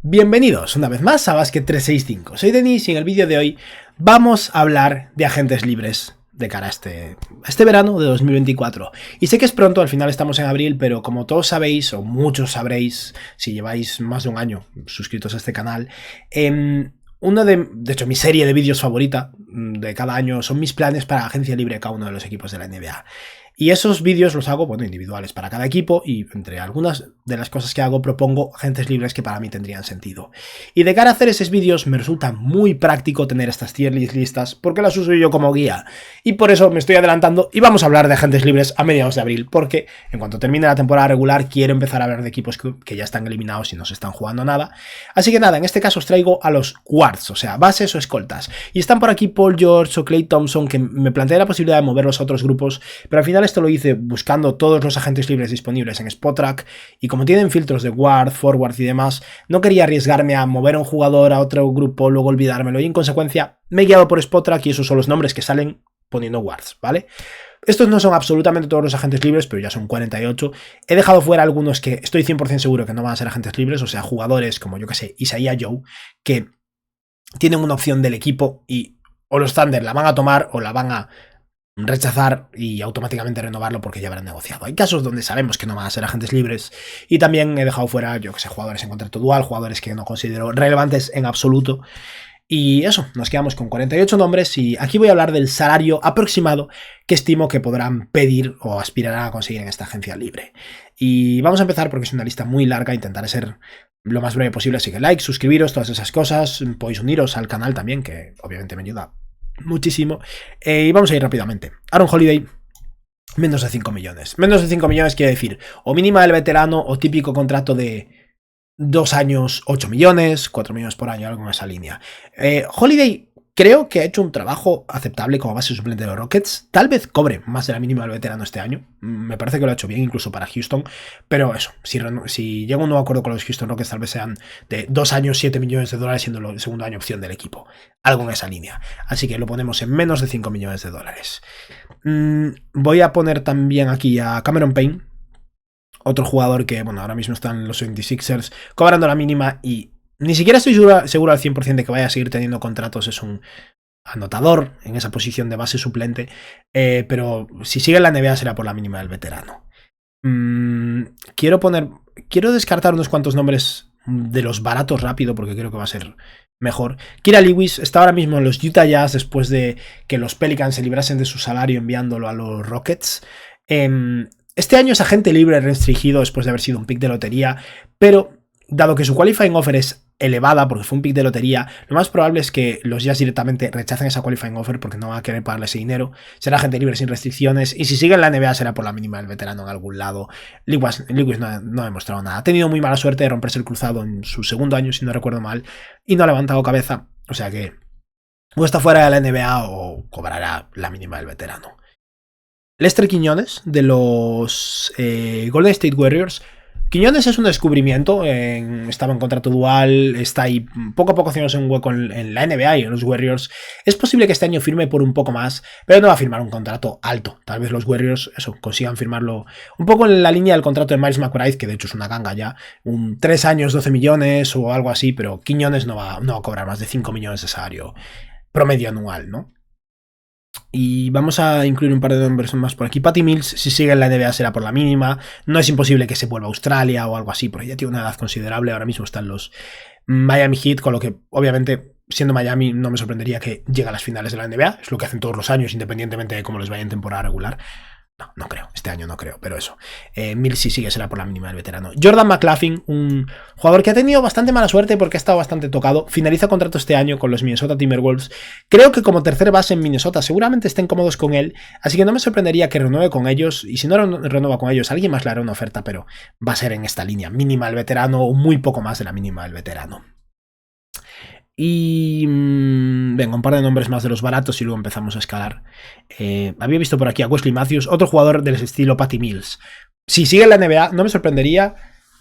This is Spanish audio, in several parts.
Bienvenidos una vez más a Basket 365. Soy Denis y en el vídeo de hoy vamos a hablar de agentes libres de cara a este verano de 2024. Y sé que es pronto, al final estamos en abril, pero como todos sabéis, o muchos sabréis, si lleváis más de un año suscritos a este canal, una de hecho, mi serie de vídeos favorita de cada año son mis planes para agencia libre de cada uno de los equipos de la NBA. Y esos vídeos los hago, bueno, individuales para cada equipo y entre algunas de las cosas que hago propongo agentes libres que para mí tendrían sentido. Y de cara a hacer esos vídeos me resulta muy práctico tener estas tier list listas porque las uso yo como guía. Y por eso me estoy adelantando y vamos a hablar de agentes libres a mediados de abril porque en cuanto termine la temporada regular quiero empezar a hablar de equipos que ya están eliminados y no se están jugando nada. Así que nada, en este caso os traigo a los guards, o sea, bases o escoltas. Y están por aquí Paul George o Klay Thompson, que me planteé la posibilidad de moverlos a otros grupos, pero al final esto lo hice buscando todos los agentes libres disponibles en Spotrac y como tienen filtros de guard, forward y demás, no quería arriesgarme a mover a un jugador a otro grupo, luego olvidármelo y en consecuencia me he guiado por Spotrac y esos son los nombres que salen poniendo guards, ¿vale? Estos no son absolutamente todos los agentes libres, pero ya son 48. He dejado fuera algunos que estoy 100% seguro que no van a ser agentes libres, o sea, jugadores como yo que sé, Isaiah Joe, que tienen una opción del equipo y o los Thunder la van a tomar o la van a rechazar y automáticamente renovarlo porque ya habrán negociado. Hay casos donde sabemos que no van a ser agentes libres y también he dejado fuera, yo que sé, jugadores en contrato dual, jugadores que no considero relevantes en absoluto. Y eso, nos quedamos con 48 nombres y aquí voy a hablar del salario aproximado que estimo que podrán pedir o aspirarán a conseguir en esta agencia libre. Y vamos a empezar porque es una lista muy larga, intentaré ser lo más breve posible, así que like, suscribiros, todas esas cosas, podéis uniros al canal también, que obviamente me ayuda muchísimo. Y vamos a ir rápidamente. Aaron Holiday, menos de 5 millones. Menos de 5 millones quiere decir o mínima del veterano o típico contrato de 2 años, 8 millones, 4 millones por año, algo en esa línea. Holiday creo que ha hecho un trabajo aceptable como base suplente de los Rockets. Tal vez cobre más de la mínima del veterano este año. Me parece que lo ha hecho bien, incluso para Houston. Pero eso, si llega un nuevo acuerdo con los Houston Rockets, tal vez sean de 2 años, 7 millones de dólares, siendo el segundo año opción del equipo. Algo en esa línea. Así que lo ponemos en menos de 5 millones de dólares. Voy a poner también aquí a Cameron Payne. Otro jugador que, bueno, ahora mismo están los 76ers cobrando la mínima y ni siquiera estoy seguro al 100% de que vaya a seguir teniendo contratos. Es un anotador en esa posición de base suplente, pero si sigue en la NBA será por la mínima del veterano. Quiero descartar unos cuantos nombres de los baratos rápido porque creo que va a ser mejor. Kira Lewis está ahora mismo en los Utah Jazz después de que los Pelicans se librasen de su salario enviándolo a los Rockets. Este año es agente libre restringido después de haber sido un pick de lotería, pero dado que su qualifying offer es elevada porque fue un pick de lotería, lo más probable es que los Jazz directamente rechacen esa qualifying offer porque no van a querer pagarle ese dinero. Será agente libre sin restricciones y si sigue en la NBA será por la mínima del veterano en algún lado. Lewis no ha demostrado nada. Ha tenido muy mala suerte de romperse el cruzado en su segundo año, si no recuerdo mal, y no ha levantado cabeza. O sea que o está fuera de la NBA o cobrará la mínima del veterano. Lester Quiñones, de los Golden State Warriors. Quiñones es un descubrimiento, estaba en contrato dual, está ahí poco a poco haciéndose un hueco en la NBA y en los Warriors. Es posible que este año firme por un poco más, pero no va a firmar un contrato alto. Tal vez los Warriors consigan firmarlo un poco en la línea del contrato de Miles McBride, que de hecho es una ganga ya, un 3 años, 12 millones o algo así, pero Quiñones no va a cobrar más de 5 millones de salario promedio anual, ¿no? Y vamos a incluir un par de nombres más por aquí. Patty Mills, si sigue en la NBA será por la mínima. No es imposible que se vuelva a Australia o algo así, porque ya tiene una edad considerable. Ahora mismo están los Miami Heat, con lo que obviamente siendo Miami no me sorprendería que llegue a las finales de la NBA. Es lo que hacen todos los años, independientemente de cómo les vaya en temporada regular. No creo, este año no creo, pero eso. Mills si sigue será por la mínima del veterano. Jordan McLaughlin, un jugador que ha tenido bastante mala suerte porque ha estado bastante tocado. Finaliza contrato este año con los Minnesota Timberwolves. Creo que como tercer base en Minnesota seguramente estén cómodos con él, así que no me sorprendería que renueve con ellos. Y si no renueva con ellos, alguien más le hará una oferta, pero va a ser en esta línea. Mínima del veterano o muy poco más de la mínima del veterano. Y venga, un par de nombres más de los baratos y luego empezamos a escalar. Había visto por aquí a Wesley Matthews, otro jugador del estilo Patty Mills. Si sigue en la NBA, no me sorprendería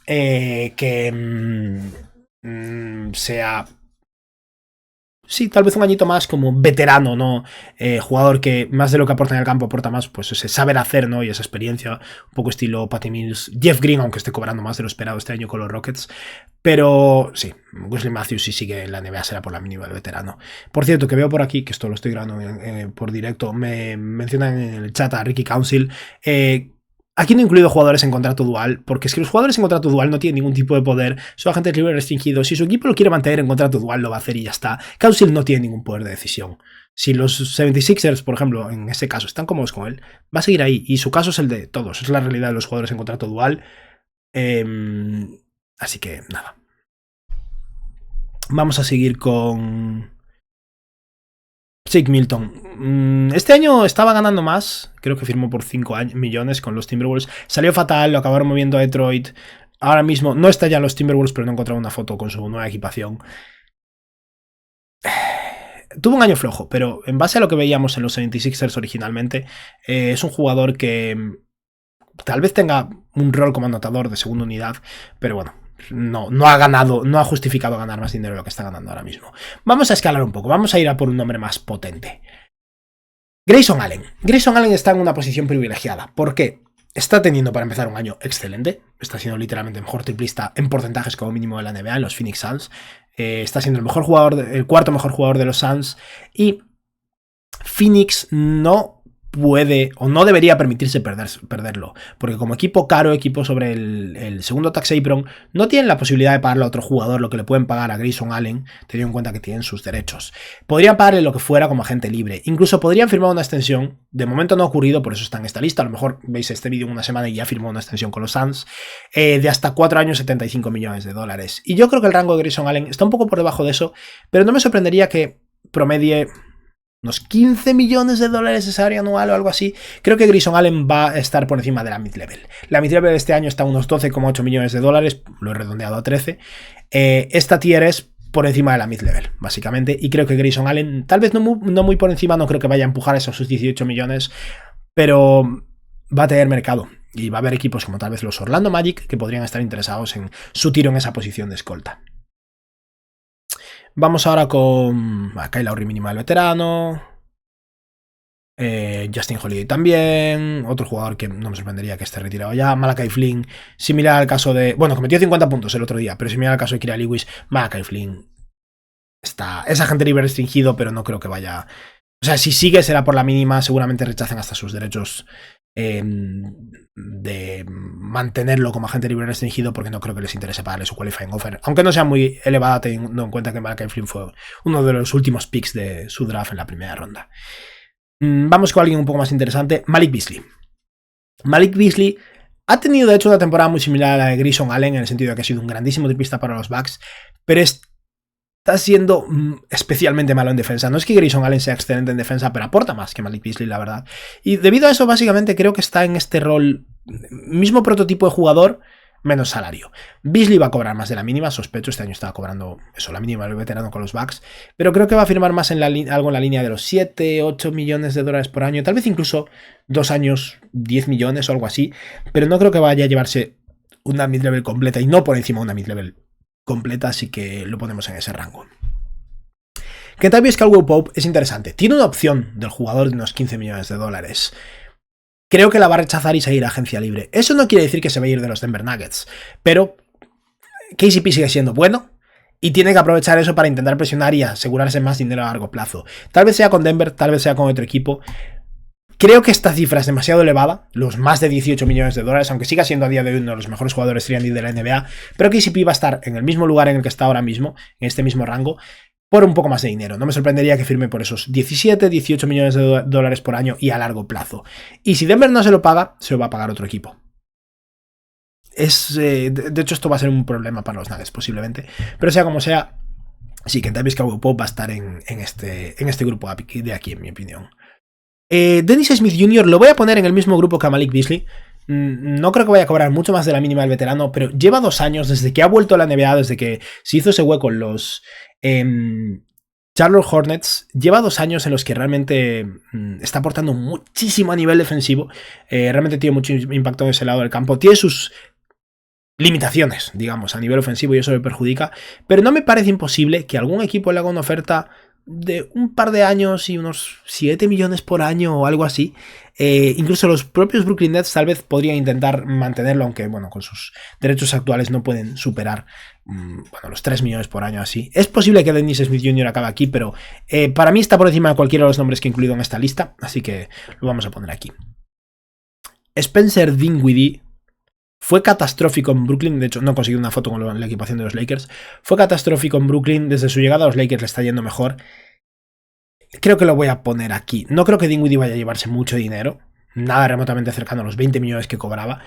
que sea... Sí, tal vez un añito más como veterano, ¿no? Jugador que más de lo que aporta en el campo aporta más, pues ese saber hacer, ¿no? Y esa experiencia, un poco estilo Patty Mills, Jeff Green, aunque esté cobrando más de lo esperado este año con los Rockets. Pero sí, Wesley Matthews, si sigue en la NBA, será por la mínima del veterano. Por cierto, que veo por aquí, que esto lo estoy grabando por directo, me mencionan en el chat a Ricky Council. Aquí no he incluido jugadores en contrato dual, porque es que los jugadores en contrato dual no tienen ningún tipo de poder, son agentes libres restringidos. Si su equipo lo quiere mantener en contrato dual, lo va a hacer y ya está. Council no tiene ningún poder de decisión. Si los 76ers, por ejemplo, en ese caso, están cómodos con él, va a seguir ahí. Y su caso es el de todos. Es la realidad de los jugadores en contrato dual. Así que, nada. Vamos a seguir con Shake Milton. Este año estaba ganando más. Creo que firmó por 5 millones con los Timberwolves. Salió fatal, lo acabaron moviendo a Detroit. Ahora mismo no está ya en los Timberwolves, pero no he encontrado una foto con su nueva equipación. Tuvo un año flojo, pero en base a lo que veíamos en los 76ers originalmente, es un jugador que tal vez tenga un rol como anotador de segunda unidad, pero bueno, no ha ganado, no ha justificado ganar más dinero de lo que está ganando ahora mismo. Vamos a escalar un poco, vamos a ir a por un nombre más potente. Grayson Allen. Grayson Allen está en una posición privilegiada. ¿Por qué? Está teniendo para empezar un año excelente. Está siendo literalmente el mejor triplista en porcentajes como mínimo de la NBA en los Phoenix Suns. Está siendo el mejor jugador, el cuarto mejor jugador de los Suns. Y Phoenix no puede o no debería permitirse perderlo, porque como equipo caro, equipo sobre el segundo tax apron, no tienen la posibilidad de pagarle a otro jugador lo que le pueden pagar a Grayson Allen, teniendo en cuenta que tienen sus derechos. Podrían pagarle lo que fuera como agente libre, incluso podrían firmar una extensión. De momento no ha ocurrido, por eso está en esta lista. A lo mejor veis este vídeo en una semana y ya firmó una extensión con los Suns de hasta 4 años, 75 millones de dólares. Y yo creo que el rango de Grayson Allen está un poco por debajo de eso, pero no me sorprendería que promedie unos 15 millones de dólares de salario anual o algo así. Creo que Grayson Allen va a estar por encima de la mid-level. La mid-level de este año está a unos 12,8 millones de dólares, lo he redondeado a 13. Esta tier es por encima de la mid-level, básicamente, y creo que Grayson Allen, tal vez no muy por encima, no creo que vaya a empujar esos 18 millones, pero va a tener mercado. Y va a haber equipos como tal vez los Orlando Magic que podrían estar interesados en su tiro en esa posición de escolta. Vamos ahora con Kyle Lowry mínima del veterano. Justin Holiday también. Otro jugador que no me sorprendería que esté retirado ya. Malachi Flynn. Similar al caso de... Bueno, cometió 50 puntos el otro día, pero similar al caso de Kira Lewis. Malachi Flynn es agente libre restringido, pero no creo que vaya... O sea, si sigue será por la mínima. Seguramente rechacen hasta sus derechos de mantenerlo como agente libre restringido, porque no creo que les interese pagarle su qualifying offer, aunque no sea muy elevada, teniendo en cuenta que Malachi Flynn fue uno de los últimos picks de su draft en la primera ronda. Vamos con alguien un poco más interesante, Malik Beasley. Malik Beasley ha tenido de hecho una temporada muy similar a la de Grayson Allen, en el sentido de que ha sido un grandísimo triplista para los Bucks, pero está siendo especialmente malo en defensa. No es que Grayson Allen sea excelente en defensa, pero aporta más que Malik Beasley, la verdad. Y debido a eso, básicamente, creo que está en este rol, mismo prototipo de jugador, menos salario. Beasley va a cobrar más de la mínima, sospecho. Este año estaba cobrando eso, la mínima del veterano con los Bucks, pero creo que va a firmar más en algo en la línea de los 7, 8 millones de dólares por año, tal vez incluso 2 años, 10 millones o algo así, pero no creo que vaya a llevarse una mid-level completa y no por encima de una mid-level completa, así que lo ponemos en ese rango. Kentavious Caldwell-Pope es interesante. Tiene una opción del jugador de unos 15 millones de dólares. Creo que la va a rechazar y seguir a agencia libre. Eso no quiere decir que se vaya a ir de los Denver Nuggets, pero KCP sigue siendo bueno y tiene que aprovechar eso para intentar presionar y asegurarse más dinero a largo plazo. Tal vez sea con Denver, tal vez sea con otro equipo. Creo que esta cifra es demasiado elevada, los más de 18 millones de dólares, aunque siga siendo a día de hoy uno de los mejores jugadores 3&D de la NBA, pero KCP va a estar en el mismo lugar en el que está ahora mismo, en este mismo rango, por un poco más de dinero. No me sorprendería que firme por esos 17, 18 millones de dólares por año y a largo plazo. Y si Denver no se lo paga, se lo va a pagar otro equipo. De hecho, esto va a ser un problema para los Nuggets, posiblemente. Pero sea como sea, sí, Kentavious Caldwell-Pope va a estar en este grupo de aquí, en mi opinión. Dennis Smith Jr. lo voy a poner en el mismo grupo que a Malik Beasley. No creo que vaya a cobrar mucho más de la mínima del veterano, pero lleva 2 años desde que ha vuelto a la NBA, desde que se hizo ese hueco en los Charlotte Hornets. Lleva 2 años en los que realmente está aportando muchísimo a nivel defensivo. Realmente tiene mucho impacto en ese lado del campo. Tiene sus limitaciones, digamos, a nivel ofensivo, y eso le perjudica, pero no me parece imposible que algún equipo le haga una oferta de un par de años y unos 7 millones por año o algo así. Incluso los propios Brooklyn Nets tal vez podrían intentar mantenerlo, aunque bueno, con sus derechos actuales no pueden superar los 3 millones por año así. Es posible que Dennis Smith Jr. acabe aquí, pero para mí está por encima de cualquiera de los nombres que he incluido en esta lista, así que lo vamos a poner aquí. Spencer Dinwiddie fue catastrófico en Brooklyn, de hecho no he conseguido una foto con la equipación de los Lakers. Fue catastrófico en Brooklyn, desde su llegada a los Lakers le está yendo mejor. Creo que lo voy a poner aquí. No creo que Dinwiddie vaya a llevarse mucho dinero, nada remotamente cercano a los 20 millones que cobraba.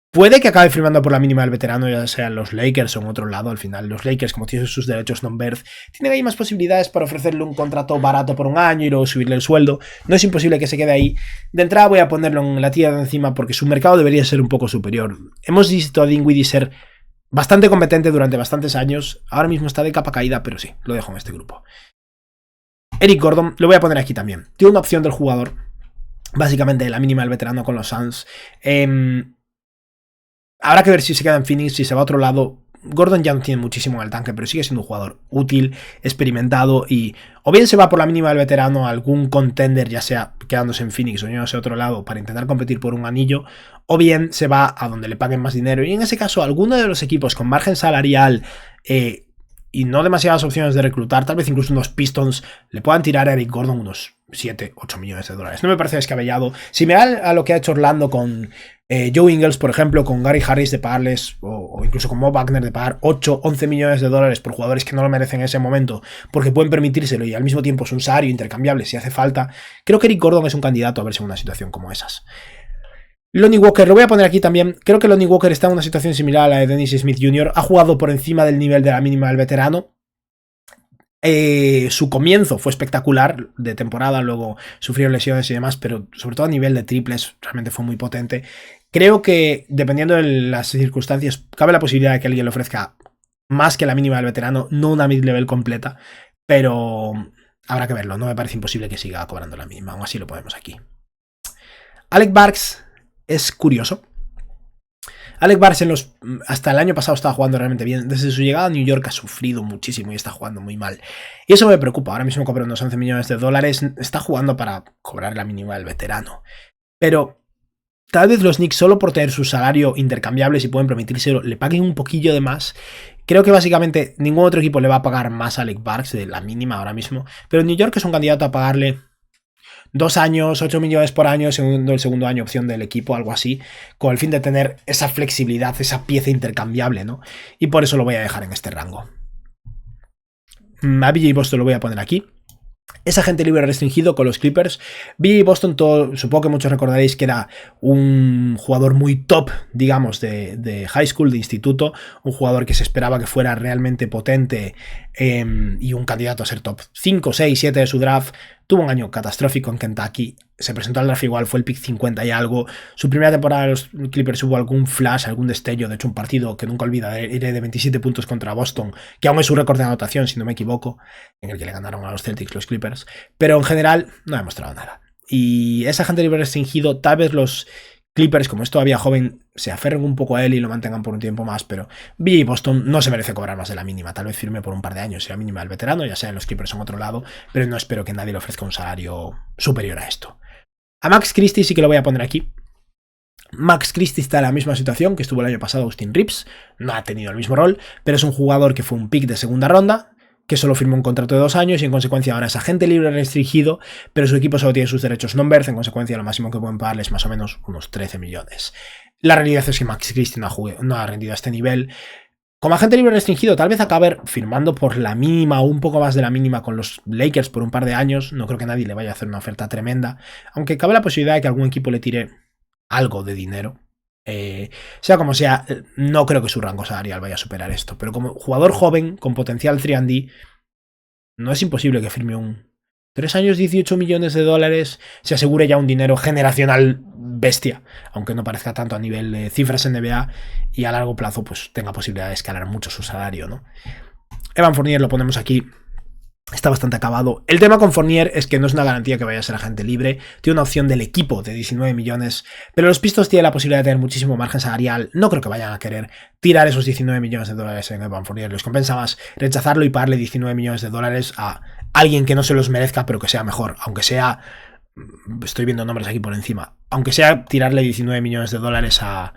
Puede que acabe firmando por la mínima del veterano, ya sea en los Lakers o en otro lado. Al final, los Lakers, como tienen sus derechos non-birth, tienen ahí más posibilidades para ofrecerle un contrato barato por un año y luego subirle el sueldo. No es imposible que se quede ahí. De entrada voy a ponerlo en la tira de encima porque su mercado debería ser un poco superior. Hemos visto a Dinwiddie ser bastante competente durante bastantes años. Ahora mismo está de capa caída, pero sí, lo dejo en este grupo. Eric Gordon, lo voy a poner aquí también. Tiene una opción del jugador, básicamente la mínima del veterano con los Suns. Habrá que ver si se queda en Phoenix, si se va a otro lado. Gordon ya no tiene muchísimo en el tanque, pero sigue siendo un jugador útil, experimentado y o bien se va por la mínima del veterano a algún contender, ya sea quedándose en Phoenix o yéndose a otro lado para intentar competir por un anillo, o bien se va a donde le paguen más dinero y en ese caso alguno de los equipos con margen salarial y no demasiadas opciones de reclutar, tal vez incluso unos Pistons le puedan tirar a Eric Gordon unos 7, 8 millones de dólares. No me parece descabellado. Si me da a lo que ha hecho Orlando con Joe Ingles, por ejemplo, con Gary Harris de pagarles, o incluso con Mo Wagner de pagar 8, 11 millones de dólares por jugadores que no lo merecen en ese momento, porque pueden permitírselo y al mismo tiempo es un salario intercambiable si hace falta, creo que Eric Gordon es un candidato a verse en una situación como esas. Lonnie Walker, lo voy a poner aquí también. Creo que Lonnie Walker está en una situación similar a la de Dennis Smith Jr. Ha jugado por encima del nivel de la mínima del veterano. Su comienzo fue espectacular de temporada, luego sufrió lesiones y demás, pero sobre todo a nivel de triples realmente fue muy potente. Creo que dependiendo de las circunstancias cabe la posibilidad de que alguien le ofrezca más que la mínima del veterano, no una mid-level completa, pero habrá que verlo, no me parece imposible que siga cobrando la mínima, aún así lo ponemos aquí. Alec Burks es curioso. Alec Burks hasta el año pasado estaba jugando realmente bien. Desde su llegada a New York ha sufrido muchísimo y está jugando muy mal. Y eso me preocupa. Ahora mismo cobra unos 11 millones de dólares. Está jugando para cobrar la mínima del veterano. Pero tal vez los Knicks, solo por tener su salario intercambiable, si pueden permitírselo, le paguen un poquillo de más. Creo que básicamente ningún otro equipo le va a pagar más a Alec Burks de la mínima ahora mismo. Pero New York es un candidato a pagarle 2 años, 8 millones por año, segundo el segundo año opción del equipo, algo así, con el fin de tener esa flexibilidad, esa pieza intercambiable, ¿no? Y por eso lo voy a dejar en este rango. A BJ Boston lo voy a poner aquí. Es agente libre restringido con los Clippers. BJ Boston, supongo que muchos recordaréis que era un jugador muy top, digamos, de high school, de instituto, un jugador que se esperaba que fuera realmente potente y un candidato a ser top 5, 6, 7 de su draft. Tuvo un año catastrófico en Kentucky, se presentó al draft igual, fue el pick 50 y algo. Su primera temporada de los Clippers hubo algún flash, algún destello, de hecho un partido que nunca olvidaré de 27 puntos contra Boston, que aún es su récord de anotación, si no me equivoco, en el que le ganaron a los Celtics los Clippers, pero en general no ha demostrado nada. Y ese agente libre restringido, tal vez los Clippers, como es todavía joven, se aferren un poco a él y lo mantengan por un tiempo más, pero BJ Boston no se merece cobrar más de la mínima, tal vez firme por un par de años, sea mínima del veterano, ya sea en los Clippers o en otro lado, pero no espero que nadie le ofrezca un salario superior a esto. A Max Christie sí que lo voy a poner aquí. Max Christie está en la misma situación que estuvo el año pasado Austin Reeves, no ha tenido el mismo rol, pero es un jugador que fue un pick de segunda ronda, que solo firmó un contrato de 2 años y en consecuencia ahora es agente libre restringido, pero su equipo solo tiene sus derechos non-birth, en consecuencia lo máximo que pueden pagarles es más o menos unos 13 millones. La realidad es que Max Christie no ha rendido a este nivel. Como agente libre restringido, tal vez acabe firmando por la mínima o un poco más de la mínima con los Lakers por un par de años. No creo que nadie le vaya a hacer una oferta tremenda, aunque cabe la posibilidad de que algún equipo le tire algo de dinero. Sea como sea, no creo que su rango salarial vaya a superar esto, pero como jugador joven con potencial 3&D, no es imposible que firme un 3 años, 18 millones de dólares, se asegure ya un dinero generacional bestia, aunque no parezca tanto a nivel de cifras NBA, y a largo plazo pues tenga posibilidad de escalar mucho su salario, ¿no? Evan Fournier lo ponemos aquí. Está bastante acabado. El tema con Fournier es que no es una garantía que vaya a ser agente libre. Tiene una opción del equipo de 19 millones. Pero los Pistons tienen la posibilidad de tener muchísimo margen salarial. No creo que vayan a querer tirar esos 19 millones de dólares en Evan Fournier. Les compensa más rechazarlo y pagarle 19 millones de dólares a alguien que no se los merezca, pero que sea mejor, aunque sea, estoy viendo nombres aquí por encima, aunque sea tirarle 19 millones de dólares a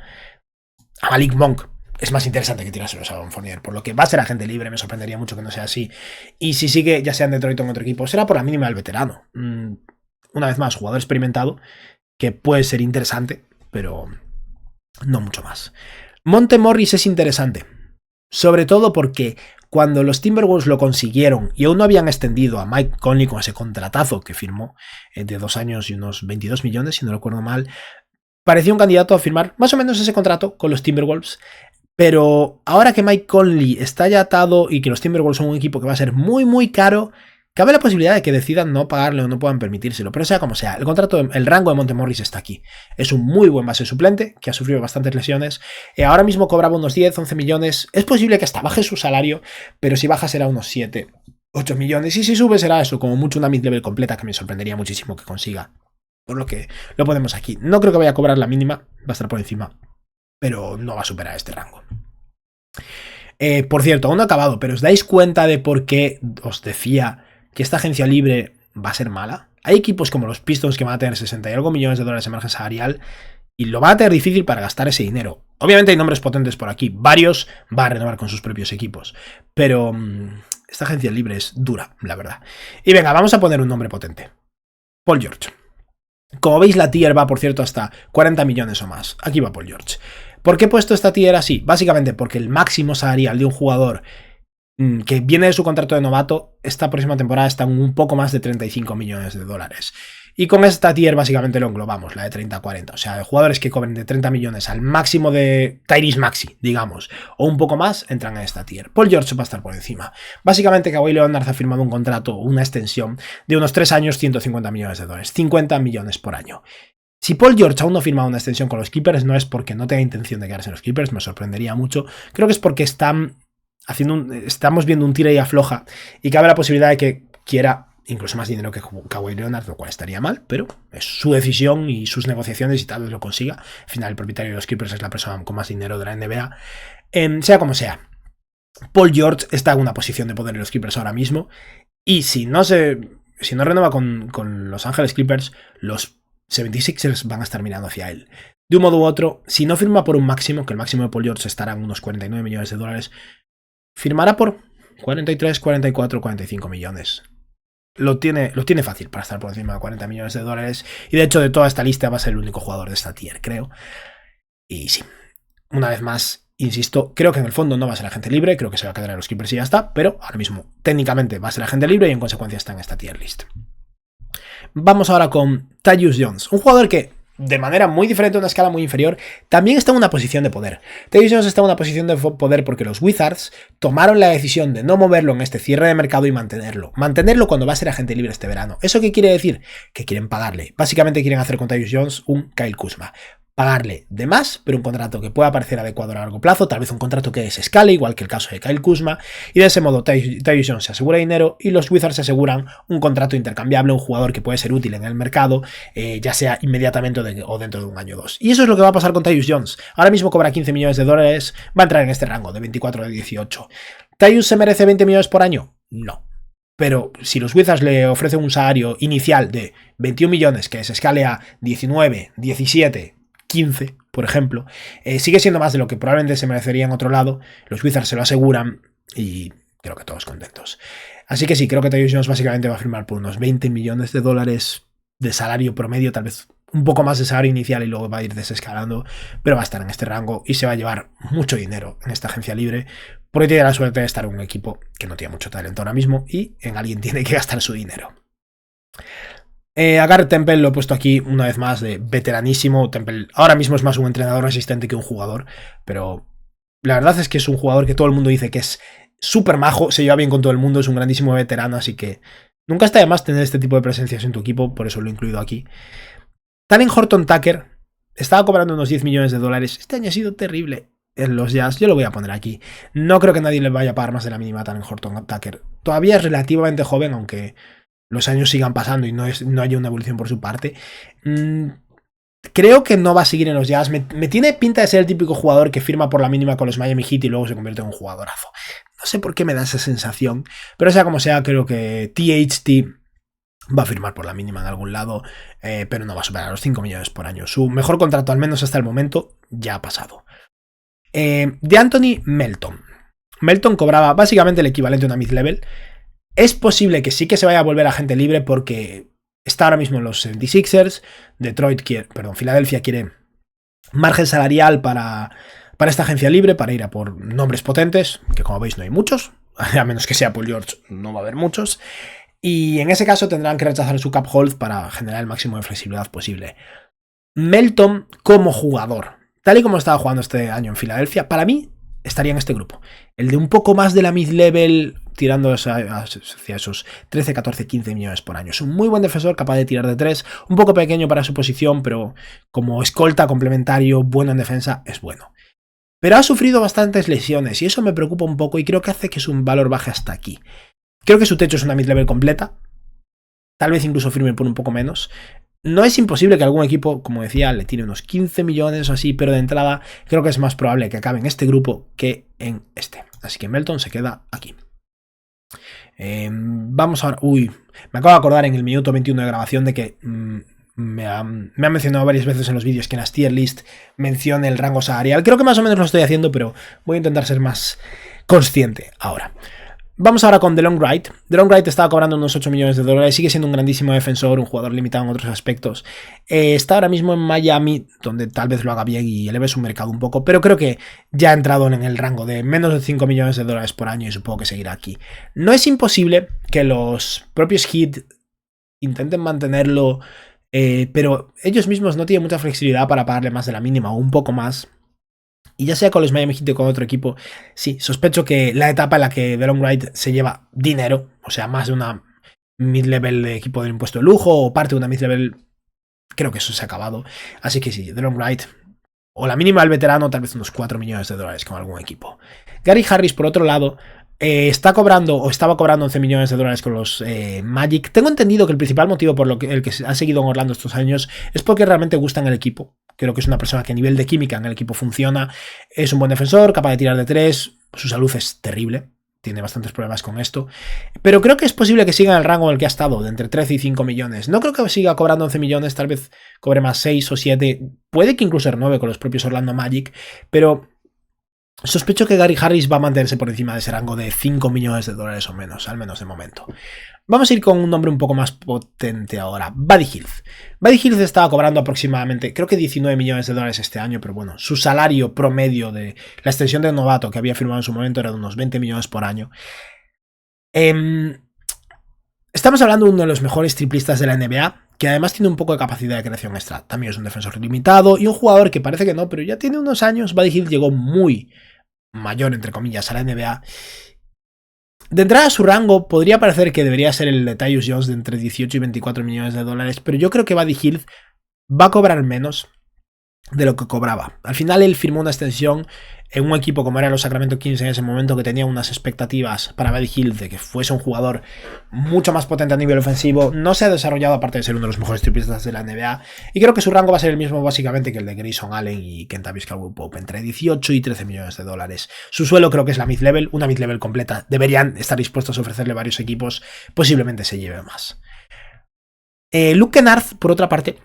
Malik Monk. Es más interesante que tirárselos a Evan Fournier, por lo que va a ser agente libre, me sorprendería mucho que no sea así. Y si sigue, ya sea en Detroit o en otro equipo, será por la mínima del veterano. Una vez más, jugador experimentado, que puede ser interesante, pero no mucho más. Monte Morris es interesante, sobre todo porque cuando los Timberwolves lo consiguieron y aún no habían extendido a Mike Conley con ese contratazo que firmó de 2 años y unos 22 millones, si no recuerdo mal, parecía un candidato a firmar más o menos ese contrato con los Timberwolves. Pero ahora que Mike Conley está ya atado y que los Timberwolves son un equipo que va a ser muy muy caro, cabe la posibilidad de que decidan no pagarle o no puedan permitírselo. Pero sea como sea, el rango de Monte Morris está aquí. Es un muy buen base suplente que ha sufrido bastantes lesiones. Ahora mismo cobraba unos 10, 11 millones. Es posible que hasta baje su salario, pero si baja será unos 7, 8 millones. Y si sube será eso, como mucho una mid-level completa, que me sorprendería muchísimo que consiga. Por lo que lo ponemos aquí. No creo que vaya a cobrar la mínima, va a estar por encima, pero no va a superar este rango. Por cierto, aún no ha acabado, pero ¿os dais cuenta de por qué os decía que esta agencia libre va a ser mala? Hay equipos como los Pistons que van a tener 60 y algo millones de dólares de margen salarial y lo van a tener difícil para gastar ese dinero. Obviamente hay nombres potentes por aquí, varios va a renovar con sus propios equipos, pero esta agencia libre es dura, la verdad. Y venga, vamos a poner un nombre potente. Paul George. Como veis, la tier va, por cierto, hasta 40 millones o más. Aquí va Paul George. ¿Por qué he puesto esta tier así? Básicamente porque el máximo salarial de un jugador que viene de su contrato de novato, esta próxima temporada está en un poco más de 35 millones de dólares. Y con esta tier básicamente lo englobamos, la de 30-40. O sea, de jugadores que cobren de 30 millones al máximo de Tyrese Maxey, digamos, o un poco más, entran en esta tier. Paul George va a estar por encima. Básicamente Kawhi Leonard ha firmado un contrato, una extensión de unos 3 años, 150 millones de dólares. 50 millones por año. Si Paul George aún no ha firmado una extensión con los Clippers, no es porque no tenga intención de quedarse en los Clippers, me sorprendería mucho. Creo que es porque estamos viendo un tira y afloja y cabe la posibilidad de que quiera incluso más dinero que Kawhi Leonard, lo cual estaría mal, pero es su decisión y sus negociaciones y tal vez lo consiga. Al final el propietario de los Clippers es la persona con más dinero de la NBA. Sea como sea, Paul George está en una posición de poder en los Clippers ahora mismo y si no renueva con Los Ángeles Clippers, los 76ers van a estar mirando hacia él. De un modo u otro, si no firma por un máximo, que el máximo de Paul George estará en unos 49 millones de dólares, firmará por 43, 44, 45 millones. Lo tiene fácil para estar por encima de 40 millones de dólares. Y de hecho, de toda esta lista va a ser el único jugador de esta tier, creo. Y sí, una vez más, insisto, creo que en el fondo no va a ser agente libre, creo que se va a quedar en los Clippers y ya está, pero ahora mismo técnicamente va a ser agente libre y en consecuencia está en esta tier list. Vamos ahora con Tyus Jones, un jugador que, de manera muy diferente, a una escala muy inferior, también está en una posición de poder. Tyus Jones está en una posición de poder porque los Wizards tomaron la decisión de no moverlo en este cierre de mercado y mantenerlo. Mantenerlo cuando va a ser agente libre este verano. ¿Eso qué quiere decir? Que quieren pagarle. Básicamente quieren hacer con Tyus Jones un Kyle Kuzma. Pagarle de más, pero un contrato que pueda parecer adecuado a largo plazo, tal vez un contrato que se escale, igual que el caso de Kyle Kuzma, y de ese modo Tyus Jones se asegura dinero y los Wizards se aseguran un contrato intercambiable, un jugador que puede ser útil en el mercado, ya sea inmediatamente o dentro de un año o dos. Y eso es lo que va a pasar con Tyus Jones. Ahora mismo cobra 15 millones de dólares, va a entrar en este rango de 24 a 18. ¿Tyus se merece 20 millones por año? No. Pero si los Wizards le ofrecen un salario inicial de 21 millones que se escale a 19, 17, 15, por ejemplo, sigue siendo más de lo que probablemente se merecería en otro lado. Los Wizards se lo aseguran y creo que todos contentos. Así que sí, creo que Tyus Jones básicamente va a firmar por unos 20 millones de dólares de salario promedio, tal vez un poco más de salario inicial y luego va a ir desescalando, pero va a estar en este rango y se va a llevar mucho dinero en esta agencia libre, porque tiene la suerte de estar en un equipo que no tiene mucho talento ahora mismo y en alguien tiene que gastar su dinero. A Garrett Temple lo he puesto aquí una vez más de veteranísimo. Temple ahora mismo es más un entrenador asistente que un jugador, pero la verdad es que es un jugador que todo el mundo dice que es súper majo, se lleva bien con todo el mundo, es un grandísimo veterano, así que nunca está de más tener este tipo de presencias en tu equipo, por eso lo he incluido aquí. Talen Horton Tucker estaba cobrando unos 10 millones de dólares. Este año ha sido terrible en los Jazz, yo lo voy a poner aquí. No creo que nadie le vaya a pagar más de la mínima a Talen Horton Tucker. Todavía es relativamente joven, aunque los años sigan pasando y no haya una evolución por su parte. Creo que no va a seguir en los Jazz. Me tiene pinta de ser el típico jugador que firma por la mínima con los Miami Heat y luego se convierte en un jugadorazo. No sé por qué me da esa sensación, pero sea como sea, creo que THT va a firmar por la mínima en algún lado, pero no va a superar los 5 millones por año. Su mejor contrato, al menos hasta el momento, ya ha pasado. De Anthony Melton. Melton cobraba básicamente el equivalente a una mid-level. Es posible que sí que se vaya a volver agente libre porque está ahora mismo en los 76ers. Filadelfia quiere margen salarial para esta agencia libre, para ir a por nombres potentes, que como veis no hay muchos, a menos que sea Paul George, no va a haber muchos. Y en ese caso tendrán que rechazar su cap hold para generar el máximo de flexibilidad posible. Melton como jugador, tal y como estaba jugando este año en Filadelfia, para mí estaría en este grupo. El de un poco más de la mid-level, tirando hacia esos 13, 14, 15 millones por año. Es un muy buen defensor, capaz de tirar de 3, un poco pequeño para su posición, pero como escolta complementario, bueno en defensa, es bueno. Pero ha sufrido bastantes lesiones y eso me preocupa un poco y creo que hace que su valor baje hasta aquí. Creo que su techo es una mid-level completa, tal vez incluso firme por un poco menos. No es imposible que algún equipo, como decía, le tire unos 15 millones o así, pero de entrada creo que es más probable que acabe en este grupo que en este. Así que Melton se queda aquí. Vamos ahora... Uy, me acabo de acordar en el minuto 21 de grabación de que me ha mencionado varias veces en los vídeos que en las tier list mencione el rango salarial. Creo que más o menos lo estoy haciendo, pero voy a intentar ser más consciente ahora. Vamos ahora con DeLon Wright. DeLon Wright estaba cobrando unos 8 millones de dólares, sigue siendo un grandísimo defensor, un jugador limitado en otros aspectos. Está ahora mismo en Miami, donde tal vez lo haga bien y eleve su mercado un poco, pero creo que ya ha entrado en el rango de menos de 5 millones de dólares por año y supongo que seguirá aquí. No es imposible que los propios Heat intenten mantenerlo, pero ellos mismos no tienen mucha flexibilidad para pagarle más de la mínima o un poco más. Y ya sea con los Miami Heat o con otro equipo, sí, sospecho que la etapa en la que DeLon Wright se lleva dinero, o sea, más de una mid-level de equipo de impuesto de lujo o parte de una mid-level, creo que eso se ha acabado. Así que sí, DeLon Wright, o la mínima del veterano, tal vez unos 4 millones de dólares con algún equipo. Gary Harris, por otro lado, está cobrando o estaba cobrando 11 millones de dólares con los Magic. Tengo entendido que el principal motivo por el que ha seguido en Orlando estos años es porque realmente gusta en el equipo. Creo que es una persona que a nivel de química en el equipo funciona. Es un buen defensor, capaz de tirar de 3. Su salud es terrible. Tiene bastantes problemas con esto. Pero creo que es posible que siga en el rango en el que ha estado, de entre 13 y 5 millones. No creo que siga cobrando 11 millones, tal vez cobre más 6 o 7. Puede que incluso renueve con los propios Orlando Magic. Pero sospecho que Gary Harris va a mantenerse por encima de ese rango de 5 millones de dólares o menos, al menos de momento. Vamos a ir con un nombre un poco más potente ahora, Buddy Hield. Buddy Hield estaba cobrando aproximadamente, creo que 19 millones de dólares este año, pero bueno, su salario promedio de la extensión de novato que había firmado en su momento era de unos 20 millones por año. Estamos hablando de uno de los mejores triplistas de la NBA, que además tiene un poco de capacidad de creación extra. También es un defensor limitado y un jugador que parece que no, pero ya tiene unos años. Buddy Hield llegó muy mayor, entre comillas, a la NBA. De entrada, su rango podría parecer que debería ser el de Tyus Jones de entre 18 y 24 millones de dólares, pero yo creo que Buddy Hield va a cobrar menos de lo que cobraba. Al final él firmó una extensión en un equipo como era los Sacramento Kings en ese momento, que tenía unas expectativas para Buddy Hield de que fuese un jugador mucho más potente a nivel ofensivo. No se ha desarrollado, aparte de ser uno de los mejores triplistas de la NBA, y creo que su rango va a ser el mismo básicamente que el de Grayson Allen y Kentavious Caldwell-Pope, entre 18 y 13 millones de dólares. Su suelo creo que es la mid-level, una mid-level completa. Deberían estar dispuestos a ofrecerle varios equipos, posiblemente se lleve más. Luke Kennard, por otra parte,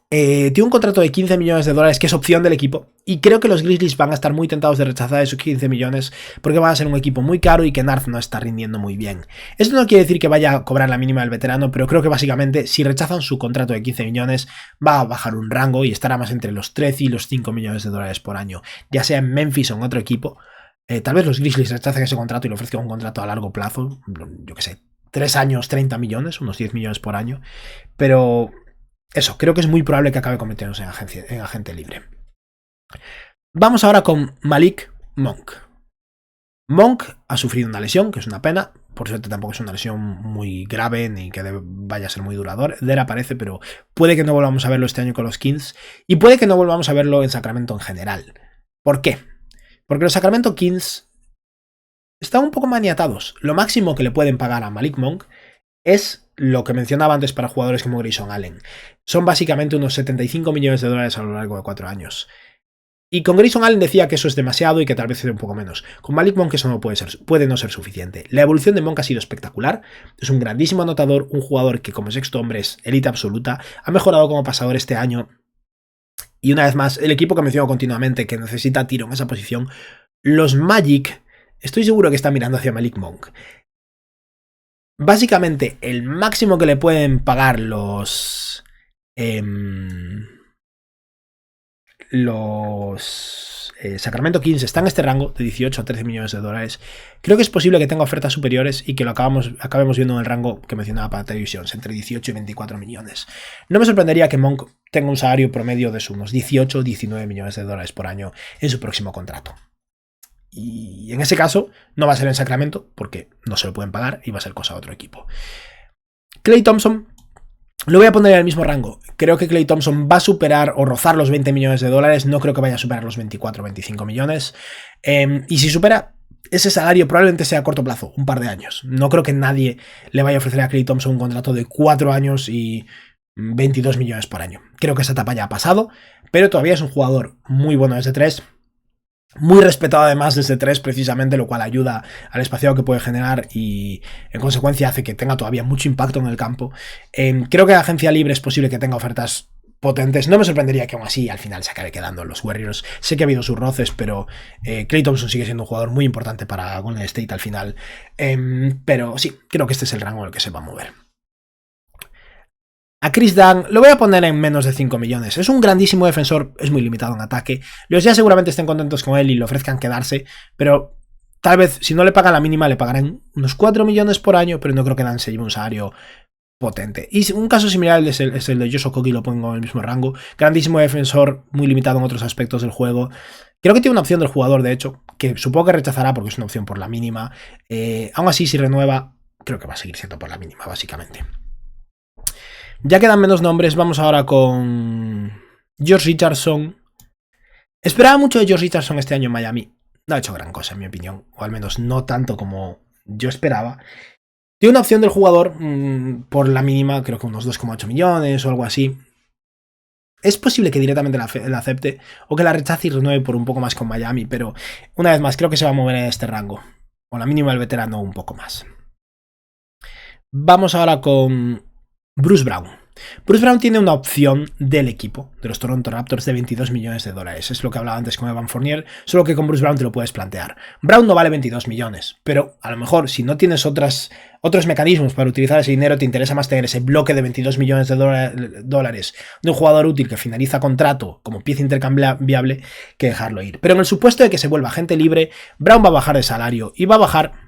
tiene un contrato de 15 millones de dólares que es opción del equipo y creo que los Grizzlies van a estar muy tentados de rechazar esos 15 millones porque van a ser un equipo muy caro y que Kennard no está rindiendo muy bien. Esto no quiere decir que vaya a cobrar la mínima del veterano, pero creo que básicamente si rechazan su contrato de 15 millones va a bajar un rango y estará más entre los 13 y los 5 millones de dólares por año, ya sea en Memphis o en otro equipo. Tal vez los Grizzlies rechacen ese contrato y le ofrezcan un contrato a largo plazo, yo que sé, 3 años, 30 millones, unos 10 millones por año, pero eso, creo que es muy probable que acabe convirtiéndose en agente libre. Vamos ahora con Malik Monk. Monk ha sufrido una lesión, que es una pena. Por suerte tampoco es una lesión muy grave ni que vaya a ser muy duradera, parece, pero puede que no volvamos a verlo este año con los Kings y puede que no volvamos a verlo en Sacramento en general. ¿Por qué? Porque los Sacramento Kings están un poco maniatados. Lo máximo que le pueden pagar a Malik Monk es lo que mencionaba antes para jugadores como Grayson Allen. Son básicamente unos 75 millones de dólares a lo largo de 4 años. Y con Grayson Allen decía que eso es demasiado y que tal vez sea un poco menos. Con Malik Monk eso no puede no ser suficiente. La evolución de Monk ha sido espectacular. Es un grandísimo anotador, un jugador que como sexto hombre es élite absoluta. Ha mejorado como pasador este año. Y una vez más, el equipo que menciono continuamente que necesita tiro en esa posición, los Magic, estoy seguro que están mirando hacia Malik Monk. Básicamente, el máximo que le pueden pagar los Sacramento Kings están en este rango de 18 a 13 millones de dólares. Creo que es posible que tenga ofertas superiores y que lo acabemos viendo en el rango que mencionaba para Televisions, entre 18 y 24 millones. No me sorprendería que Monk tenga un salario promedio de unos 18 o 19 millones de dólares por año en su próximo contrato. Y en ese caso no va a ser en Sacramento porque no se lo pueden pagar y va a ser cosa de otro equipo. Klay Thompson lo voy a poner en el mismo rango. Creo que Klay Thompson va a superar o rozar los 20 millones de dólares. No creo que vaya a superar los 24 o 25 millones. Y si supera ese salario, probablemente sea a corto plazo, un par de años. No creo que nadie le vaya a ofrecer a Klay Thompson un contrato de 4 años y 22 millones por año. Creo que esa etapa ya ha pasado, pero todavía es un jugador muy bueno desde 3. Muy respetado además desde 3 precisamente, lo cual ayuda al espaciado que puede generar y en consecuencia hace que tenga todavía mucho impacto en el campo. Creo que la agencia libre es posible que tenga ofertas potentes. No me sorprendería que aún así al final se acabe quedando en los Warriors. Sé que ha habido sus roces, pero Klay Thompson sigue siendo un jugador muy importante para Golden State al final. Pero sí, creo que este es el rango en el que se va a mover. A Chris Dunn lo voy a poner en menos de 5 millones. Es un grandísimo defensor, es muy limitado en ataque. Los ya seguramente estén contentos con él y le ofrezcan quedarse, pero tal vez si no le pagan la mínima le pagarán unos 4 millones por año, pero no creo que Dunn se lleve un salario potente. Y un caso similar es el de Josh Okogie, lo pongo en el mismo rango. Grandísimo defensor, muy limitado en otros aspectos del juego. Creo que tiene una opción del jugador, de hecho, que supongo que rechazará porque es una opción por la mínima. Aún así, si renueva, creo que va a seguir siendo por la mínima, básicamente. Ya quedan menos nombres, vamos ahora con Josh Richardson. Esperaba mucho de Josh Richardson este año en Miami. No ha hecho gran cosa, en mi opinión, o al menos no tanto como yo esperaba. Tiene una opción del jugador por la mínima, creo que unos 2,8 millones o algo así. Es posible que directamente la acepte o que la rechace y renueve por un poco más con Miami, pero una vez más creo que se va a mover en este rango. O la mínima del veterano un poco más. Vamos ahora con Bruce Brown. Bruce Brown tiene una opción del equipo de los Toronto Raptors de 22 millones de dólares. Es lo que hablaba antes con Evan Fournier, solo que con Bruce Brown te lo puedes plantear. Brown no vale 22 millones, pero a lo mejor si no tienes otros mecanismos para utilizar ese dinero, te interesa más tener ese bloque de 22 millones de dólares de un jugador útil que finaliza contrato como pieza intercambiable que dejarlo ir. Pero en el supuesto de que se vuelva agente libre, Brown va a bajar de salario y va a bajar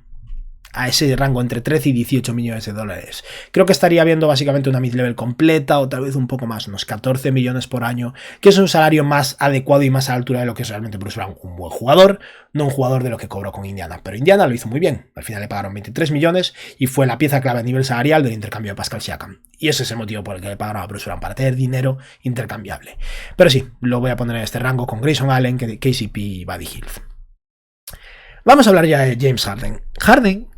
a ese rango entre 13 y 18 millones de dólares. Creo que estaría viendo básicamente una mid-level completa o tal vez un poco más, unos 14 millones por año, que es un salario más adecuado y más a la altura de lo que es realmente Bruce Brown, un buen jugador, no un jugador de lo que cobró con Indiana, pero Indiana lo hizo muy bien. Al final le pagaron 23 millones y fue la pieza clave a nivel salarial del intercambio de Pascal Siakam. Y ese es el motivo por el que le pagaron a Bruce Brown, para tener dinero intercambiable. Pero sí, lo voy a poner en este rango con Grayson Allen, KCP y Buddy Hield. Vamos a hablar ya de James Harden. Harden,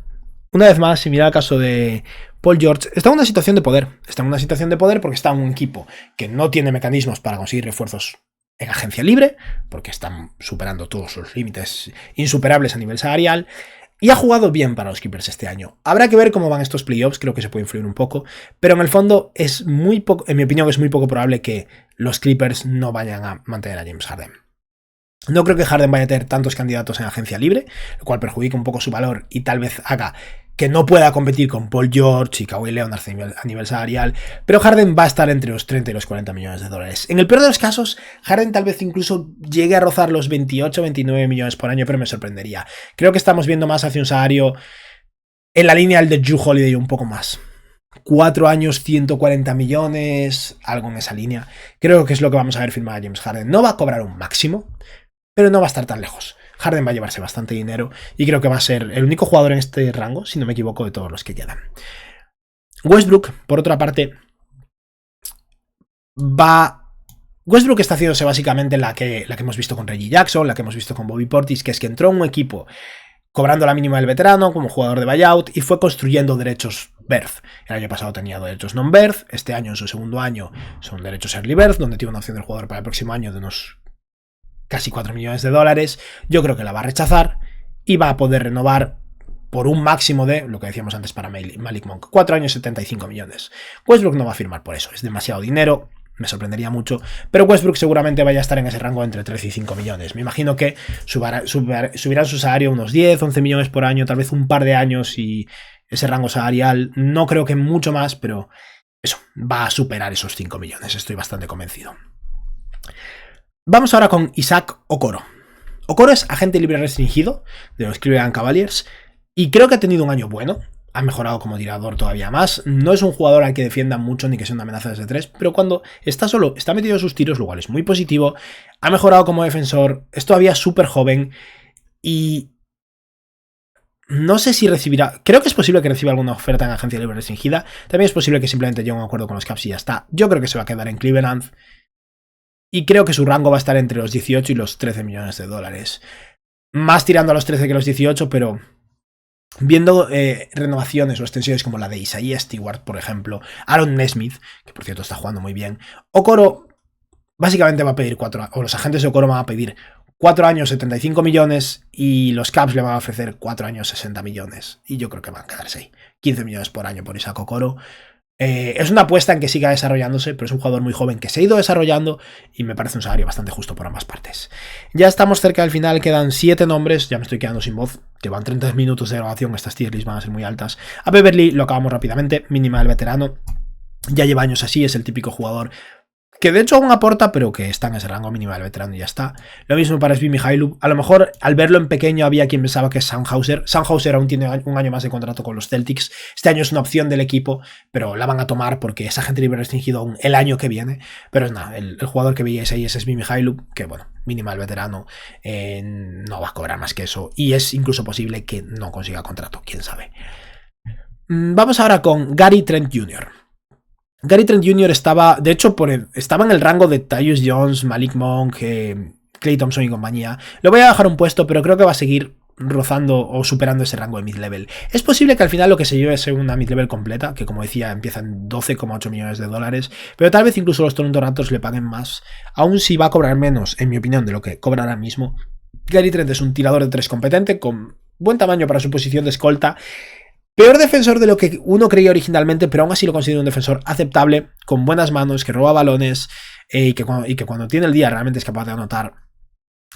una vez más, similar al caso de Paul George, está en una situación de poder. Está en una situación de poder porque está en un equipo que no tiene mecanismos para conseguir refuerzos en agencia libre, porque están superando todos los límites insuperables a nivel salarial, y ha jugado bien para los Clippers este año. Habrá que ver cómo van estos playoffs, creo que se puede influir un poco, pero en el fondo es muy poco, en mi opinión es muy poco probable que los Clippers no vayan a mantener a James Harden. No creo que Harden vaya a tener tantos candidatos en agencia libre, lo cual perjudica un poco su valor y tal vez haga que no pueda competir con Paul George y Kawhi Leonard a nivel salarial, pero Harden va a estar entre los 30 y los 40 millones de dólares. En el peor de los casos, Harden tal vez incluso llegue a rozar los 28 o 29 millones por año, pero me sorprendería. Creo que estamos viendo más hacia un salario en la línea del de Jrue Holiday un poco más. 4 años, 140 millones, algo en esa línea. Creo que es lo que vamos a ver firmar a James Harden. No va a cobrar un máximo, pero no va a estar tan lejos. Harden va a llevarse bastante dinero y creo que va a ser el único jugador en este rango, si no me equivoco, de todos los que quedan. Westbrook, por otra parte, Westbrook está haciéndose básicamente la que hemos visto con Reggie Jackson, la que hemos visto con Bobby Portis, que es que entró en un equipo cobrando la mínima del veterano como jugador de buyout y fue construyendo derechos Birth. El año pasado tenía derechos non-Birth, este año en su segundo año son derechos Early Birth, donde tiene una opción del jugador para el próximo año de unos casi 4 millones de dólares. Yo creo que la va a rechazar y va a poder renovar por un máximo de, lo que decíamos antes para Malik Monk, 4 años 75 millones. Westbrook no va a firmar por eso, es demasiado dinero. Me sorprendería mucho, pero Westbrook seguramente vaya a estar en ese rango entre 13 y 5 millones. Me imagino que subirán su salario a unos 10, 11 millones por año, tal vez un par de años y ese rango salarial, no creo que mucho más, pero eso, va a superar esos 5 millones, estoy bastante convencido. Vamos ahora con Isaac Okoro. Okoro es agente libre restringido de los Cleveland Cavaliers y creo que ha tenido un año bueno. Ha mejorado como tirador todavía más. No es un jugador al que defiendan mucho ni que sea una amenaza desde 3, pero cuando está solo, está metido en sus tiros, lo cual es muy positivo. Ha mejorado como defensor, es todavía súper joven y no sé si recibirá... Creo que es posible que reciba alguna oferta en agencia libre restringida. También es posible que simplemente llegue a un acuerdo con los Cavs y ya está. Yo creo que se va a quedar en Cleveland y creo que su rango va a estar entre los 18 y los 13 millones de dólares. Más tirando a los 13 que los 18, pero... Viendo renovaciones o extensiones como la de Isaiah Stewart, por ejemplo, Aaron Nesmith, que por cierto está jugando muy bien, Okoro básicamente va a pedir 4, o los agentes de Okoro van a pedir 4 años 75 millones y los Cavs le van a ofrecer 4 años 60 millones. Y yo creo que van a quedarse ahí. 15 millones por año por Isaac Okoro. Es una apuesta en que siga desarrollándose, pero es un jugador muy joven que se ha ido desarrollando y me parece un salario bastante justo por ambas partes. Ya estamos cerca del final, quedan 7 nombres, ya me estoy quedando sin voz, llevan 30 minutos de grabación, estas tier lists van a ser muy altas. A Beverly lo acabamos rápidamente, mínima del veterano, ya lleva años así, es el típico jugador que de hecho aún aporta, pero que está en ese rango mínimo del veterano y ya está. Lo mismo para Svi Mykhailiuk. A lo mejor al verlo en pequeño había quien pensaba que es Sandhauser. Sandhauser aún tiene un año más de contrato con los Celtics. Este año es una opción del equipo, pero la van a tomar porque es agente libre restringido aún el año que viene. Pero es nada, el jugador que veíais ahí es Svi Mykhailiuk, que bueno, mínima del veterano, no va a cobrar más que eso. Y es incluso posible que no consiga contrato, quién sabe. Vamos ahora con Gary Trent Jr. Gary Trent Jr. estaba, de hecho, estaba en el rango de Tyus Jones, Malik Monk, Klay Thompson y compañía. Lo voy a dejar un puesto, pero creo que va a seguir rozando o superando ese rango de mid-level. Es posible que al final lo que se lleve sea una mid-level completa, que como decía empieza en 12,8 millones de dólares, pero tal vez incluso los Toronto Raptors le paguen más, aun si va a cobrar menos, en mi opinión, de lo que cobra ahora mismo. Gary Trent es un tirador de 3 competente, con buen tamaño para su posición de escolta. Peor defensor de lo que uno creía originalmente, pero aún así lo considero un defensor aceptable, con buenas manos, que roba balones y que cuando tiene el día realmente es capaz de anotar.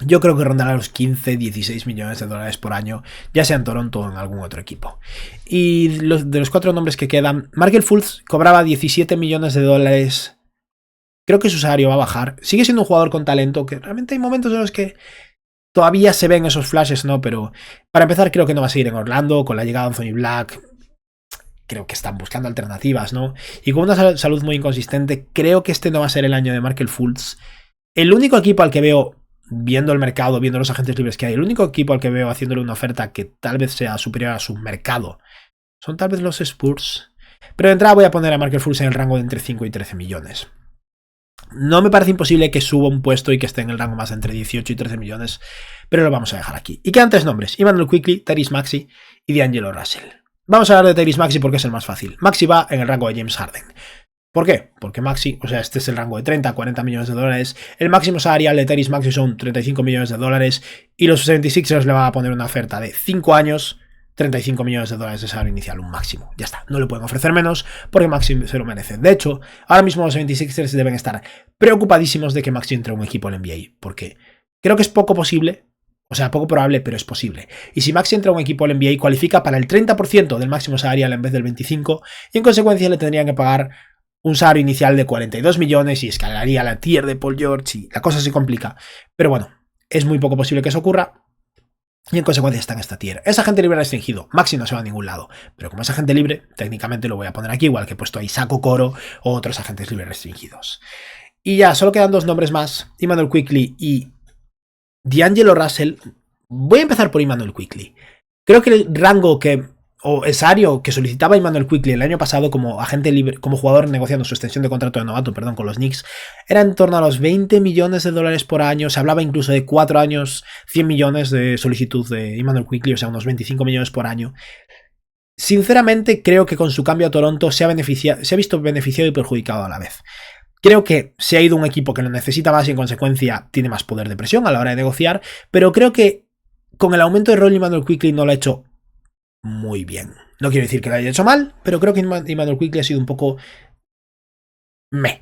Yo creo que rondará los 15, 16 millones de dólares por año, ya sea en Toronto o en algún otro equipo. Y de los 4 nombres que quedan, Markelle Fultz cobraba 17 millones de dólares. Creo que su salario va a bajar. Sigue siendo un jugador con talento, que realmente hay momentos en los que todavía se ven esos flashes, ¿no? Pero para empezar creo que no va a seguir en Orlando. Con la llegada de Anthony Black creo que están buscando alternativas, ¿no? Y con una salud muy inconsistente, creo que este no va a ser el año de Markelle Fultz. El único equipo al que veo, viendo el mercado, viendo los agentes libres que hay, el único equipo al que veo haciéndole una oferta que tal vez sea superior a su mercado, son tal vez los Spurs. Pero de entrada voy a poner a Markelle Fultz en el rango de entre 5 y 13 millones. No me parece imposible que suba un puesto y que esté en el rango más entre 18 y 13 millones, pero lo vamos a dejar aquí. Y quedan 3 nombres, Immanuel Quickley, Tyrese Maxey y D'Angelo Russell. Vamos a hablar de Tyrese Maxey porque es el más fácil. Maxey va en el rango de James Harden. ¿Por qué? Porque Maxey, o sea, este es el rango de 30 a 40 millones de dólares. El máximo salarial de Tyrese Maxey son 35 millones de dólares y los 76ers le van a poner una oferta de 5 años, 35 millones de dólares de salario inicial, un máximo. Ya está, no le pueden ofrecer menos porque Maxey se lo merece. De hecho, ahora mismo los 76ers deben estar preocupadísimos de que Maxey entre a un equipo en NBA, porque creo que es poco posible, o sea, poco probable, pero es posible. Y si Maxey entra a un equipo en NBA, cualifica para el 30% del máximo salarial en vez del 25%, y en consecuencia le tendrían que pagar un salario inicial de 42 millones y escalaría la tier de Paul George y la cosa se complica. Pero bueno, es muy poco posible que eso ocurra. Y en consecuencia está en esta tier. Es agente libre restringido. Maxey no se va a ningún lado. Pero como es agente libre, técnicamente lo voy a poner aquí, igual que he puesto a Isaac Okoro o otros agentes libres restringidos. Y ya, solo quedan 2 nombres más. Immanuel Quickley y D'Angelo Russell. Voy a empezar por Immanuel Quickley. Creo que el rango que... o Esario, que solicitaba a Immanuel Quickley el año pasado como agente libre, como jugador negociando su extensión de contrato de novato, perdón, con los Knicks, era en torno a los 20 millones de dólares por año. Se hablaba incluso de 4 años, 100 millones de solicitud de Immanuel Quickley, o sea, unos 25 millones por año. Sinceramente, creo que con su cambio a Toronto se ha visto beneficiado y perjudicado a la vez. Creo que se ha ido un equipo que lo necesita más y en consecuencia tiene más poder de presión a la hora de negociar, pero creo que con el aumento de rol Immanuel Quickley no lo ha hecho muy bien. No quiero decir que lo haya hecho mal, pero creo que Immanuel Quickley ha sido un poco meh.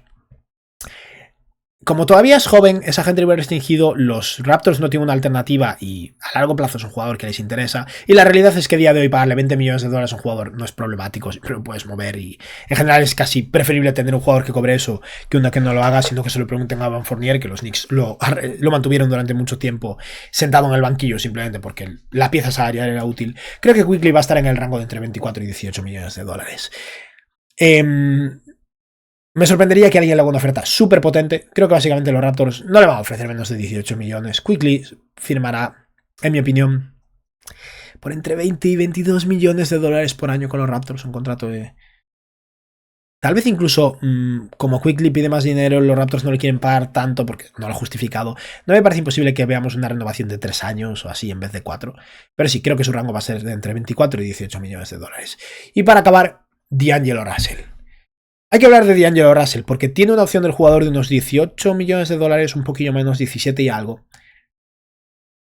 Como todavía es joven, es agente libre restringido, los Raptors no tienen una alternativa y a largo plazo es un jugador que les interesa. Y la realidad es que a día de hoy pagarle 20 millones de dólares a un jugador no es problemático, siempre lo puedes mover y en general es casi preferible tener un jugador que cobre eso que uno que no lo haga, sino que se lo pregunten a Van Fournier, que los Knicks lo mantuvieron durante mucho tiempo sentado en el banquillo simplemente porque la pieza salarial era útil. Creo que Quickley va a estar en el rango de entre 24 y 18 millones de dólares. Me sorprendería que alguien le haga una oferta súper potente. Creo que básicamente los Raptors no le van a ofrecer menos de 18 millones. Quickley firmará, en mi opinión, por entre 20 y 22 millones de dólares por año con los Raptors. Un contrato de... Tal vez incluso, como Quickley pide más dinero, los Raptors no le quieren pagar tanto porque no lo ha justificado. No me parece imposible que veamos una renovación de 3 años o así en vez de 4. Pero sí, creo que su rango va a ser de entre 24 y 18 millones de dólares. Y para acabar, D'Angelo Russell. Hay que hablar de D'Angelo Russell porque tiene una opción del jugador de unos 18 millones de dólares, un poquillo menos, 17 y algo.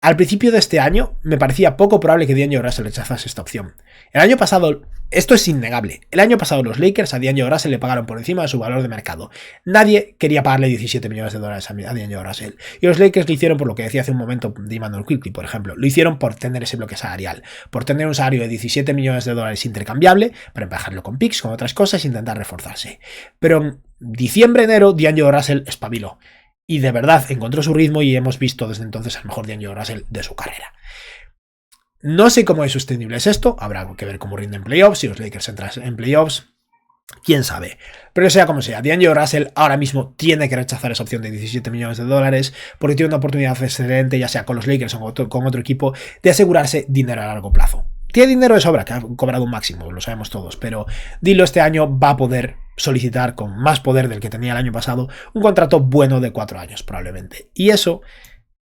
Al principio de este año me parecía poco probable que D'Angelo Russell rechazase esta opción. El año pasado, esto es innegable, el año pasado los Lakers a D'Angelo Russell le pagaron por encima de su valor de mercado. Nadie quería pagarle 17 millones de dólares a D'Angelo Russell. Y los Lakers lo hicieron por lo que decía hace un momento de Immanuel Quickley, por ejemplo. Lo hicieron por tener ese bloque salarial, por tener un salario de 17 millones de dólares intercambiable, para empajarlo con picks, con otras cosas e intentar reforzarse. Pero en diciembre, enero, D'Angelo Russell espabiló. Y de verdad encontró su ritmo y hemos visto desde entonces al mejor D'Angelo Russell de su carrera. No sé cómo de sostenible es esto, habrá que ver cómo rinde en playoffs, si los Lakers entran en playoffs, quién sabe. Pero sea como sea, D'Angelo Russell ahora mismo tiene que rechazar esa opción de 17 millones de dólares porque tiene una oportunidad excelente, ya sea con los Lakers o con otro equipo, de asegurarse dinero a largo plazo. Tiene dinero de sobra, que ha cobrado un máximo, lo sabemos todos, pero D'Lo este año va a poder solicitar con más poder del que tenía el año pasado un contrato bueno de 4 años probablemente. Y eso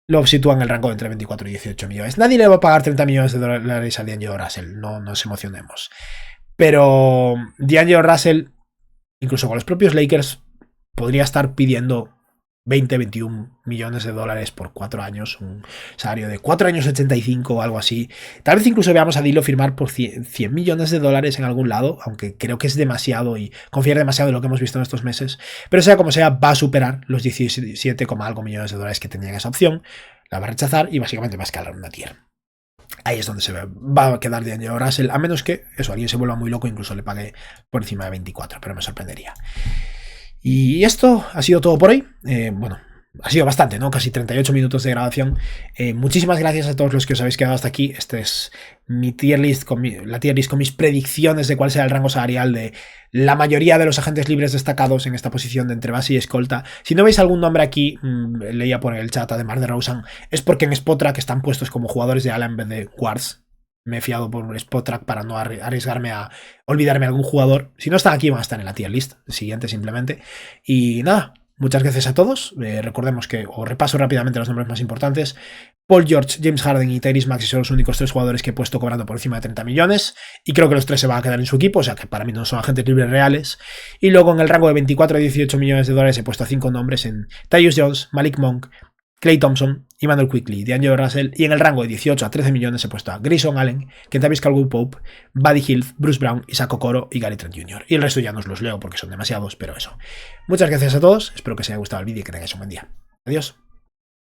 lo sitúa en el rango de entre 24 y 18 millones. Nadie le va a pagar 30 millones de dólares a D'Angelo Russell, no nos emocionemos. Pero D'Angelo Russell, incluso con los propios Lakers, podría estar pidiendo 20, 21 millones de dólares por 4 años, un salario de 4 años 85 o algo así. Tal vez incluso veamos a D'Lo firmar por 100 millones de dólares en algún lado, aunque creo que es demasiado y confiar demasiado en lo que hemos visto en estos meses. Pero sea como sea, va a superar los 17, algo millones de dólares que tenía en esa opción, la va a rechazar y básicamente va a escalar una tier. Ahí es donde se va a quedar D'Angelo Russell, a menos que eso, alguien se vuelva muy loco, incluso le pague por encima de 24, pero me sorprendería. Y esto ha sido todo por hoy. Bueno, ha sido bastante, ¿no? Casi 38 minutos de grabación. Muchísimas gracias a todos los que os habéis quedado hasta aquí. Este es mi tier list, la tier list con mis predicciones de cuál será el rango salarial de la mayoría de los agentes libres destacados en esta posición de entre base y escolta. Si no veis algún nombre aquí, leía por el chat a DeMar DeRozan, es porque en Spotrac están puestos como jugadores de ala en vez de guards. Me he fiado por Spotrac para no arriesgarme a olvidarme de algún jugador. Si no están aquí, van a estar en la tier list siguiente simplemente. Y nada, muchas gracias a todos. Recordemos que, o repaso rápidamente los nombres más importantes. Paul George, James Harden y Tyrese Maxey son los únicos 3 jugadores que he puesto cobrando por encima de 30 millones. Y creo que los 3 se van a quedar en su equipo, o sea que para mí no son agentes libres reales. Y luego en el rango de 24 a 18 millones de dólares he puesto a 5 nombres en Tyus Jones, Malik Monk, Klay Thompson, Immanuel Quickley, D'Angelo Russell, y en el rango de 18 a 13 millones he puesto a Grayson Allen, Kentavious Caldwell-Pope, Buddy Hield, Bruce Brown, Isaac Okoro y Gary Trent Jr. Y el resto ya no os los leo porque son demasiados, pero eso. Muchas gracias a todos, espero que os haya gustado el vídeo y que tengáis un buen día. Adiós.